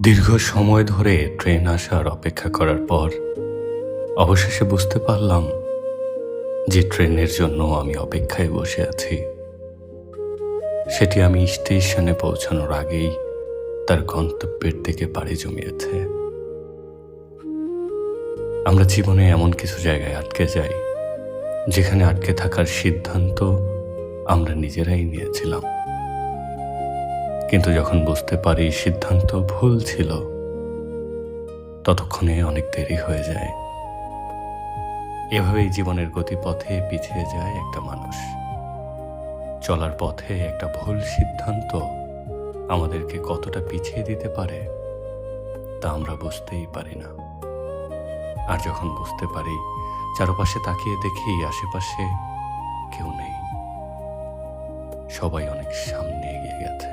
দীর্ঘ সময় ধরে ট্রেন আসার অপেক্ষা করার পর অবশেষে বুঝতে পারলাম যে ট্রেনের জন্য আমি অপেক্ষায় বসে আছি সেটি আমি স্টেশনে পৌঁছানোর আগেই তার গন্তব্যের দিকে পাড়ি জমিয়েছে। আমরা জীবনে এমন কিছু জায়গায় আটকে যাই যেখানে আটকে থাকার সিদ্ধান্ত আমরা নিজেরাই নিয়েছিলাম, কিন্তু যখন বুঝতে পারি সিদ্ধান্ত ভুল ছিল ততক্ষণে অনেক দেরি হয়ে যায়। এভাবেই জীবনের গতিপথে পিছিয়ে যায় একটা মানুষ। চলার পথে একটা ভুল সিদ্ধান্ত আমাদেরকে কতটা পিছিয়ে দিতে পারে তা আমরা বুঝতেই পারি না। আর যখন বুঝতে পারি, চারপাশে তাকিয়ে দেখি আশেপাশে কেউ নেই, সবাই অনেক সামনে এগিয়ে গেছে।